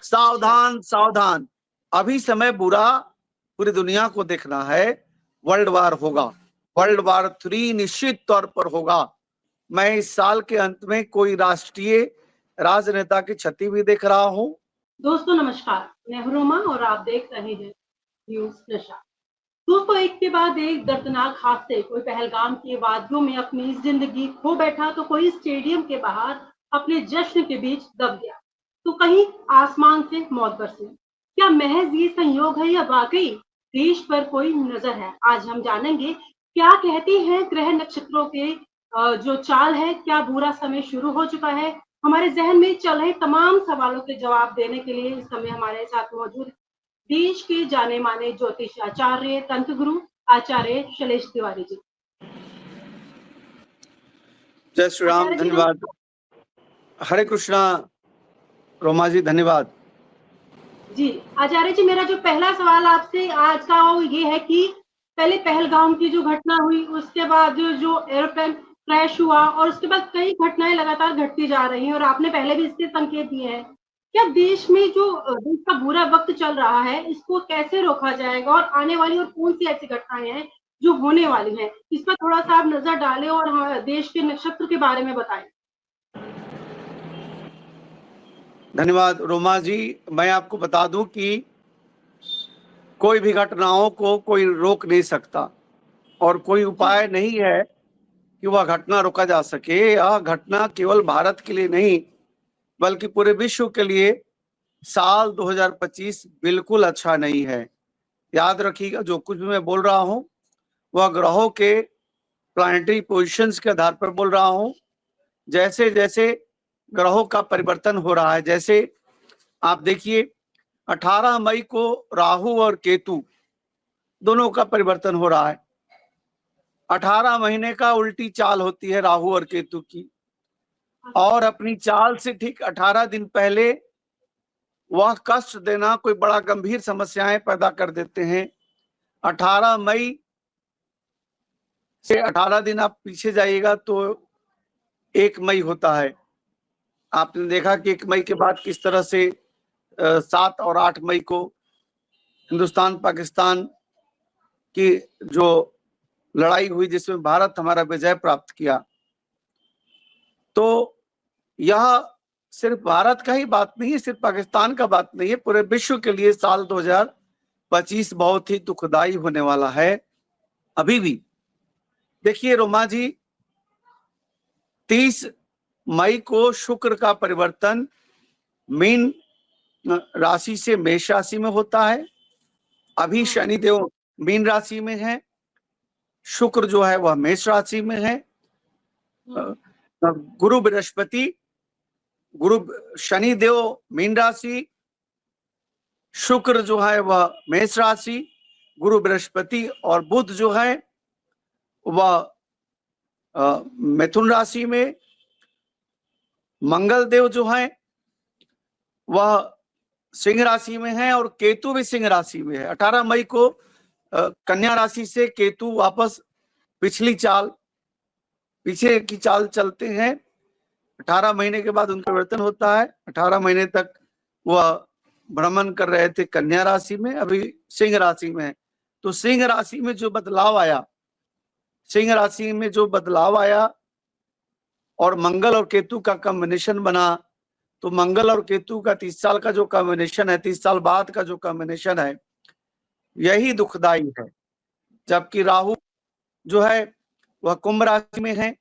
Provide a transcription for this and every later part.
अच्छा। सावधान सावधान, अभी समय बुरा पूरी दुनिया को देखना है। वर्ल्ड वार होगा, वर्ल्ड वार 3 निश्चित तौर पर होगा। मैं इस साल के अंत में कोई राष्ट्रीय राजनेता की क्षति भी देख रहा हूं। दोस्तों नमस्कार, मैं हूं रोमा और आप देख रहे हैं न्यूज नशा। दोस्तों, एक के बाद एक दर्दनाक हादसे, कोई पहलगाम के वादियों में अपनी जिंदगी खो बैठा तो कोई स्टेडियम के बाहर अपने जश्न के बीच दब गया, तो कहीं आसमान से मौत बरसी। क्या महज ये संयोग है या वाकई देश पर कोई नजर है? आज हम जानेंगे क्या कहती हैं ग्रह नक्षत्रों के जो चाल है, क्या बुरा समय शुरू हो चुका है? हमारे जहन में चल रहे तमाम सवालों के जवाब देने के लिए इस समय हमारे साथ मौजूद देश के जाने माने ज्योतिष आचार्य, तंत्र गुरु आचार्य शैलेश तिवारी जी। जय श्री राम, आचार्य जी धन्यवाद। हरे कृष्णा रोमा जी, धन्यवाद। जी, आचार्य जी, मेरा जो पहला सवाल आपसे आज का वो ये है कि पहले पहलगाम की जो घटना हुई, उसके बाद जो एरोप्लेन क्रैश हुआ और उसके बाद कई घटनाएं लगातार घटती जा रही हैं और आपने पहले भी इसके संकेत दिए हैं। क्या देश में जो देश का बुरा वक्त चल रहा है, इसको कैसे रोका जाएगा और आने वाली और कौन सी ऐसी घटनाएं हैं जो होने वाली हैं, इस पर थोड़ा सा आप नजर डालें और देश के नक्षत्र के बारे में बताएं। धन्यवाद रोमा जी। मैं आपको बता दूं कि कोई भी घटनाओं को कोई रोक नहीं सकता और कोई उपाय नहीं है कि वह घटना रोका जा सके। यह घटना केवल भारत के लिए नहीं बल्कि पूरे विश्व के लिए साल 2025 बिल्कुल अच्छा नहीं है। याद रखिएगा, जो कुछ भी मैं बोल रहा हूं वह ग्रहों के प्लानिटरी पोजीशंस के आधार पर बोल रहा हूं। जैसे जैसे ग्रहों का परिवर्तन हो रहा है, जैसे आप देखिए 18 मई को राहु और केतु दोनों का परिवर्तन हो रहा है। 18 महीने का उल्टी चाल होती है राहु और केतु की, और अपनी चाल से ठीक 18 दिन पहले वह कष्ट देना, कोई बड़ा गंभीर समस्याएं पैदा कर देते हैं। 18 मई से 18 दिन आप पीछे जाइएगा तो 1 मई होता है। आपने देखा कि 1 मई के बाद किस तरह से 7 और 8 मई को हिंदुस्तान पाकिस्तान की जो लड़ाई हुई जिसमें भारत हमारा विजय प्राप्त किया। तो यह सिर्फ भारत का ही बात नहीं है, सिर्फ पाकिस्तान का बात नहीं है, पूरे विश्व के लिए साल 2025 बहुत ही दुखदाई होने वाला है। अभी भी देखिए रोमा जी, 30 मई को शुक्र का परिवर्तन मीन राशि से मेष राशि में होता है। अभी शनिदेव मीन राशि में है, शुक्र जो है वह मेष राशि में है। गुरु बृहस्पति, गुरु शनिदेव मीन राशि, शुक्र जो है वह मेष राशि, गुरु बृहस्पति और बुध जो है वह मिथुन राशि में, मंगल देव जो है वह सिंह राशि में है और केतु भी सिंह राशि में है। 18 मई को कन्या राशि से केतु वापस पिछली चाल, पीछे की चाल चलते हैं। 18 महीने के बाद उनका परिवर्तन होता है। 18 महीने तक वह भ्रमण कर रहे थे कन्या राशि में, अभी सिंह राशि में है। तो सिंह राशि में जो बदलाव आया, सिंह राशि में जो बदलाव आया और मंगल और केतु का कॉम्बिनेशन बना, तो मंगल और केतु का 30 साल का जो कॉम्बिनेशन है, 30 साल बाद का जो कॉम्बिनेशन है, यही दुखदाई है। जबकि राहु जो है वह कुंभ राशि में है।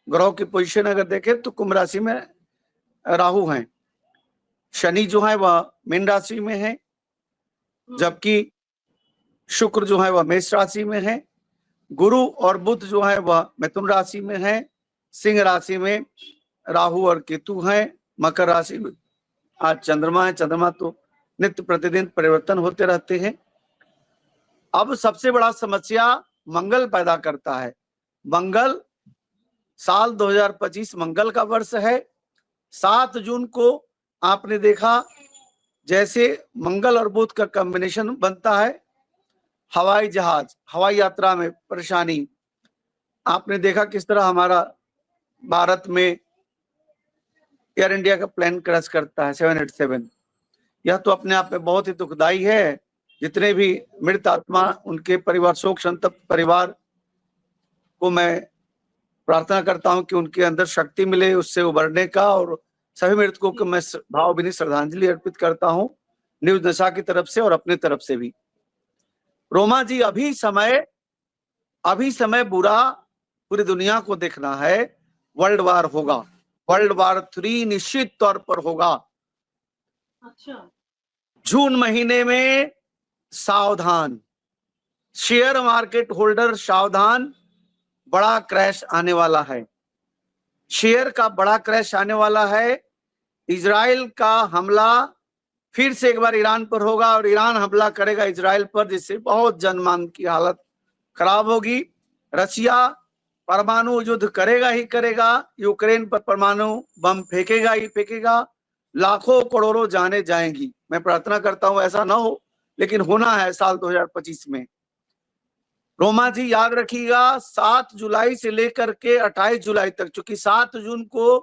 ग्रहों की पोजीशन अगर देखें तो कुंभ राशि में राहु हैं। शनि जो है वह मीन राशि में है, जबकि शुक्र जो है वह मेष राशि में है। गुरु और बुध जो है वह मिथुन राशि में है। सिंह राशि में राहु और केतु हैं। मकर राशि में आज चंद्रमा है। चंद्रमा तो नित्य प्रतिदिन परिवर्तन होते रहते हैं। अब सबसे बड़ा समस्या मंगल पैदा करता है। मंगल, साल 2025 मंगल का वर्ष है। 7 जून को आपने देखा जैसे मंगल और बुध का कॉम्बिनेशन बनता है, हवाई जहाज, हवाई यात्रा में परेशानी। आपने देखा किस तरह हमारा भारत में एयर इंडिया का प्लेन क्रैश करता है 787। यह तो अपने आप में बहुत ही दुखदाई है। जितने भी मृत आत्मा, उनके परिवार, शोक संतप्त परिवार को मैं प्रार्थना करता हूं कि उनके अंदर शक्ति मिले उससे उबरने का, और सभी मृतकों को मैं भावभीनी श्रद्धांजलि अर्पित करता हूं, न्यूज नशा की तरफ से और अपने तरफ से भी। रोमा जी, अभी समय बुरा पूरी दुनिया को देखना है। वर्ल्ड वार होगा, वर्ल्ड वार 3 निश्चित तौर पर होगा। अच्छा। जून महीने में सावधान, शेयर मार्केट होल्डर सावधान, बड़ा क्रैश आने वाला है। शेयर का बड़ा क्रैश आने वाला है। इजराइल का हमला फिर से एक बार ईरान पर होगा और ईरान हमला करेगा इजराइल पर, जिससे बहुत जनमान की हालत खराब होगी। रशिया परमाणु युद्ध करेगा ही करेगा, यूक्रेन पर परमाणु बम फेंकेगा ही फेंकेगा, लाखों करोड़ों जाने जाएंगी। मैं प्रार्थना करता हूं ऐसा ना हो, लेकिन होना है साल 2025 में। रोमा जी याद रखिएगा, 7 जुलाई से लेकर के 28 जुलाई तक, चूंकि 7 जून को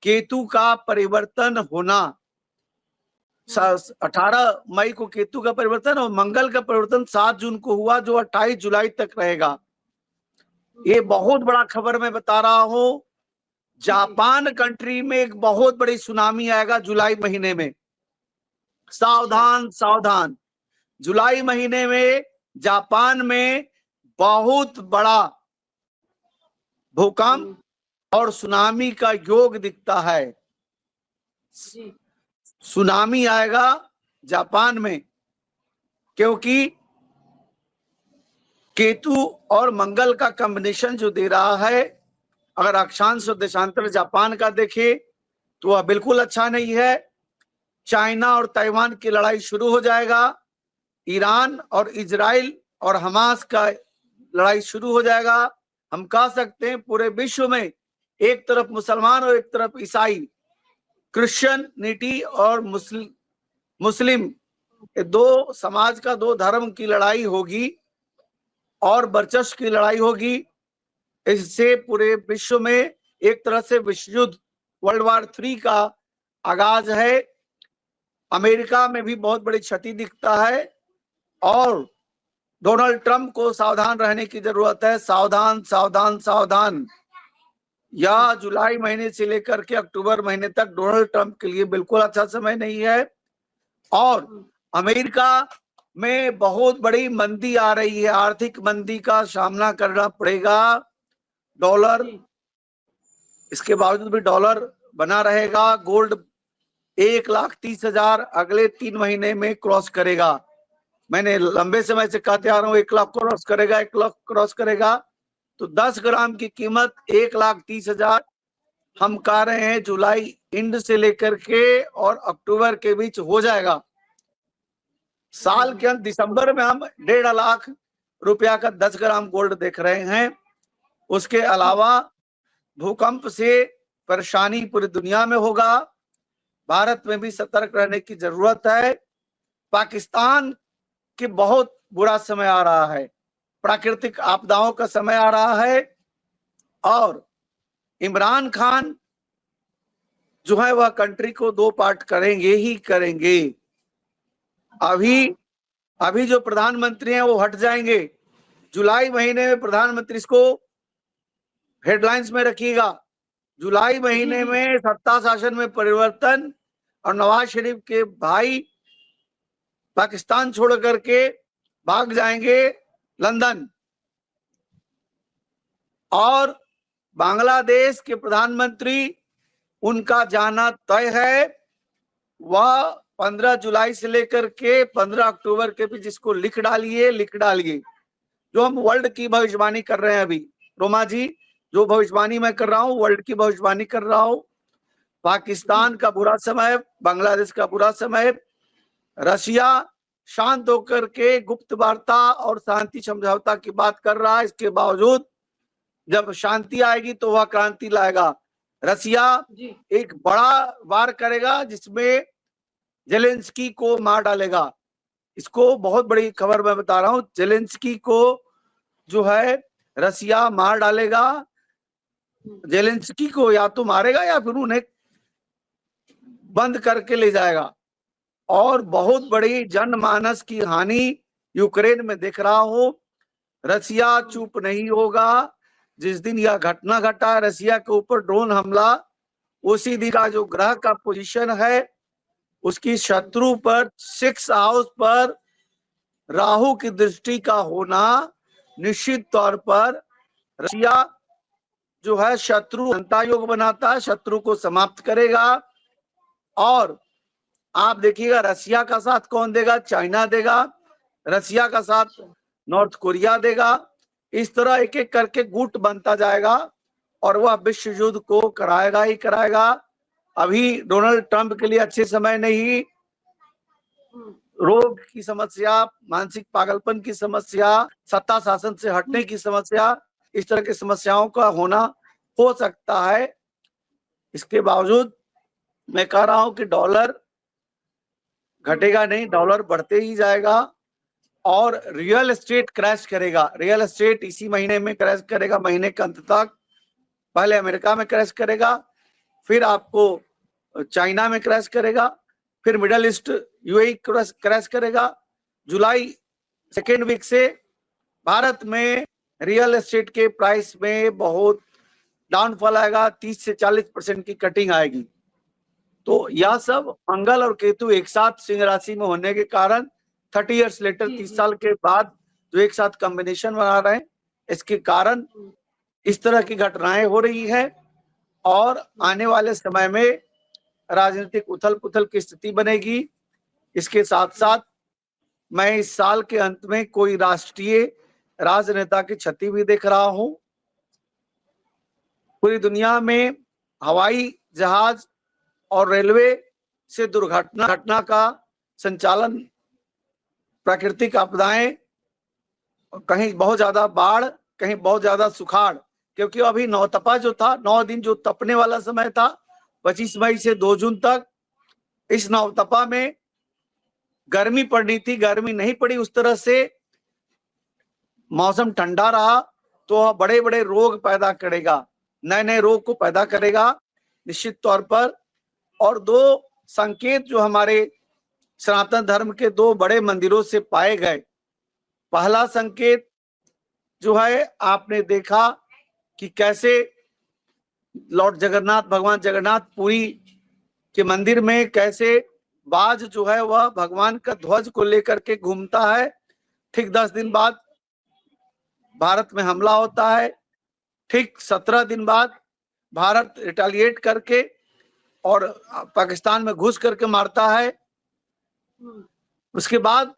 केतु का परिवर्तन होना, 18 मई को केतु का परिवर्तन और मंगल का परिवर्तन 7 जून को हुआ, जो 28 जुलाई तक रहेगा। ये बहुत बड़ा खबर मैं बता रहा हूं। जापान कंट्री में एक बहुत बड़ी सुनामी आएगा जुलाई महीने में। सावधान सावधान, जुलाई महीने में जापान में बहुत बड़ा भूकंप और सुनामी का योग दिखता है। सुनामी आएगा जापान में, क्योंकि केतु और मंगल का कॉम्बिनेशन जो दे रहा है, अगर अक्षांश और देशांतर जापान का देखे तो वह बिल्कुल अच्छा नहीं है। चाइना और ताइवान की लड़ाई शुरू हो जाएगा, ईरान और इजराइल और हमास का लड़ाई शुरू हो जाएगा। हम कह सकते हैं पूरे विश्व में एक तरफ मुसलमान और एक तरफ ईसाई, क्रिश्चियनिटी और मुस्लिम, दो समाज का, दो धर्म की लड़ाई होगी और वर्चस्व की लड़ाई होगी। इससे पूरे विश्व में एक तरह से विश्व युद्ध, वर्ल्ड वार 3 का आगाज है। अमेरिका में भी बहुत बड़ी क्षति दिखता है और डोनाल्ड ट्रंप को सावधान रहने की जरूरत है। सावधान सावधान सावधान। या जुलाई महीने से लेकर के अक्टूबर महीने तक डोनाल्ड ट्रंप के लिए बिल्कुल अच्छा समय नहीं है। और अमेरिका में बहुत बड़ी मंदी आ रही है, आर्थिक मंदी का सामना करना पड़ेगा। डॉलर, इसके बावजूद भी डॉलर बना रहेगा। गोल्ड 1,30,000 अगले 3 महीने में क्रॉस करेगा। मैंने लंबे समय से कहते आ रहा हूं 1 लाख क्रॉस करेगा, 1 लाख क्रॉस करेगा। तो 10 ग्राम की कीमत 1,30,000 हम कह रहे हैं जुलाई एंड से लेकर के और अक्टूबर के बीच हो जाएगा। साल के अंत दिसंबर में हम 1.5 लाख रुपया का 10 ग्राम गोल्ड देख रहे हैं। उसके अलावा भूकंप से परेशानी पूरी दुनिया में होगा, भारत में भी सतर्क रहने की जरूरत है। पाकिस्तान के बहुत बुरा समय आ रहा है, प्राकृतिक आपदाओं का समय आ रहा है और इमरान खान जो है वह कंट्री को 2 पार्ट करेंगे ही करेंगे। अभी जो प्रधानमंत्री हैं वो हट जाएंगे। जुलाई महीने में प्रधानमंत्री, इसको हेडलाइंस में रखिएगा, जुलाई महीने में सत्ता शासन में परिवर्तन और नवाज शरीफ के भाई पाकिस्तान छोड़ करके भाग जाएंगे लंदन और बांग्लादेश के प्रधानमंत्री, उनका जाना तय है। वह 15 जुलाई से लेकर के 15 अक्टूबर के बीच, इसको लिख डालिए। जो हम वर्ल्ड की भविष्यवाणी कर रहे हैं अभी, रोमा जी, जो भविष्यवाणी मैं कर रहा हूं वर्ल्ड की भविष्यवाणी कर रहा हूं। पाकिस्तान का बुरा समय, बांग्लादेश का बुरा समय, रशिया शांत होकर के गुप्त वार्ता और शांति समझौता की बात कर रहा है। इसके बावजूद जब शांति आएगी तो वह क्रांति लाएगा। रशिया एक बड़ा वार करेगा जिसमें जेलेंस्की को मार डालेगा। इसको बहुत बड़ी खबर मैं बता रहा हूं, जेलेंस्की को जो है रसिया मार डालेगा। जेलेंस्की को या तो मारेगा या फिर उन्हें बंद करके ले जाएगा। और बहुत बड़ी जनमानस की हानि यूक्रेन में देख रहा हूं। रसिया चुप नहीं होगा। जिस दिन यह घटना घटा रसिया के ऊपर ड्रोन हमला, उसी दिन का जो ग्रह का पोजीशन है, उसकी शत्रु पर 6 हाउस पर राहु की दृष्टि का होना निश्चित तौर पर रसिया जो है शत्रु अंता योग बनाता है, शत्रु को समाप्त करेगा। और आप देखिएगा रसिया का साथ कौन देगा? चाइना देगा। रसिया का साथ नॉर्थ कोरिया देगा। इस तरह एक एक करके गुट बनता जाएगा और वह विश्व युद्ध को कराएगा ही कराएगा। अभी डोनाल्ड ट्रंप के लिए अच्छे समय नहीं। रोग की समस्या, मानसिक पागलपन की समस्या, सत्ता शासन से हटने की समस्या, इस तरह की समस्याओं का होना हो सकता है। इसके बावजूद मैं कह रहा हूं कि डॉलर घटेगा नहीं, डॉलर बढ़ते ही जाएगा। और रियल एस्टेट क्रैश करेगा। रियल एस्टेट इसी महीने में क्रैश करेगा, महीने के अंत तक। पहले अमेरिका में क्रैश करेगा, फिर आपको चाइना में क्रैश करेगा, फिर मिडल ईस्ट यूएई क्रैश करेगा। जुलाई सेकेंड वीक से भारत में रियल एस्टेट के प्राइस में बहुत डाउनफॉल आएगा। 30 से 40% की कटिंग आएगी। तो यह सब मंगल और केतु एक साथ सिंह राशि में होने के कारण 30 इयर्स लेटर, 30 साल के बाद जो एक साथ कॉम्बिनेशन बना रहे हैं, इसके कारण इस तरह की घटनाएं हो रही है। और आने वाले समय में राजनीतिक उथल पुथल की स्थिति बनेगी। इसके साथ साथ मैं इस साल के अंत में कोई राष्ट्रीय राजनेता की क्षति भी देख रहा हूं। पूरी दुनिया में हवाई जहाज और रेलवे से घटना का संचालन, प्राकृतिक आपदाएं, कहीं बहुत ज्यादा बाढ़, कहीं बहुत ज्यादा सुखाड़, क्योंकि अभी नौतपा जो था, 9 दिन जो तपने वाला समय था 25 मई से 2 जून तक, इस नौतपा में गर्मी पड़नी थी, गर्मी नहीं पड़ी उस तरह से। मौसम ठंडा रहा तो बड़े बड़े रोग पैदा करेगा, नए नए रोग को पैदा करेगा निश्चित तौर पर। और 2 संकेत जो हमारे सनातन धर्म के 2 बड़े मंदिरों से पाए गए। पहला संकेत जो है, आपने देखा कि कैसे लॉर्ड जगन्नाथ, भगवान जगन्नाथ पुरी के मंदिर में कैसे बाज जो है वह भगवान का ध्वज को लेकर के घूमता है। ठीक 10 दिन बाद भारत में हमला होता है। ठीक 17 दिन बाद भारत रिटेलिएट करके और पाकिस्तान में घुस करके मारता है। उसके बाद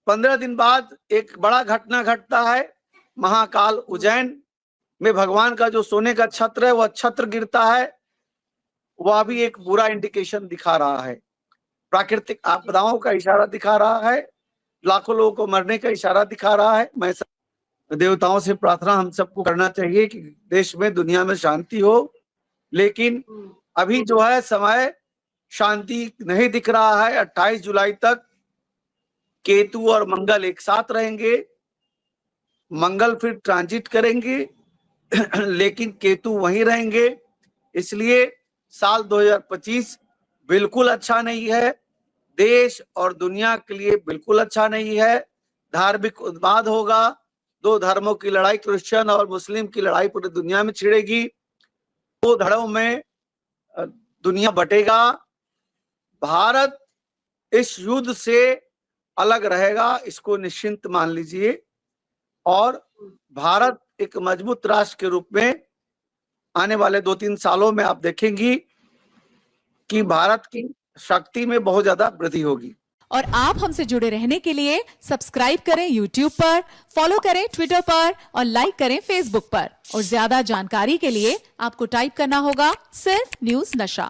15 दिन बाद एक बड़ा घटना घटता है। महाकाल उज्जैन में भगवान का जो सोने का छत्र है वह छत्र गिरता है। वह भी एक बुरा इंडिकेशन दिखा रहा है, प्राकृतिक आपदाओं का इशारा दिखा रहा है, लाखों लोगों को मरने का इशारा दिखा रहा है। मैं देवताओं से प्रार्थना हम सबको करना चाहिए कि देश में, दुनिया में शांति हो। लेकिन अभी जो है समय शांति नहीं दिख रहा है। 28 जुलाई तक केतु और मंगल एक साथ रहेंगे। मंगल फिर ट्रांजिट करेंगे लेकिन केतु वहीं रहेंगे। इसलिए साल 2025 बिल्कुल अच्छा नहीं है, देश और दुनिया के लिए बिल्कुल अच्छा नहीं है। धार्मिक उन्माद होगा, 2 धर्मों की लड़ाई, क्रिश्चियन और मुस्लिम की लड़ाई पूरी दुनिया में छिड़ेगी। 2 धड़ों में दुनिया बटेगा। भारत इस युद्ध से अलग रहेगा, इसको निश्चिंत मान लीजिए। और भारत एक मजबूत राष्ट्र के रूप में आने वाले 2-3 सालों में आप देखेंगी कि भारत की शक्ति में बहुत ज्यादा वृद्धि होगी। और आप हमसे जुड़े रहने के लिए सब्सक्राइब करें YouTube पर, फॉलो करें Twitter पर और लाइक करें Facebook पर। और ज्यादा जानकारी के लिए आपको टाइप करना होगा सिर्फ न्यूज नशा।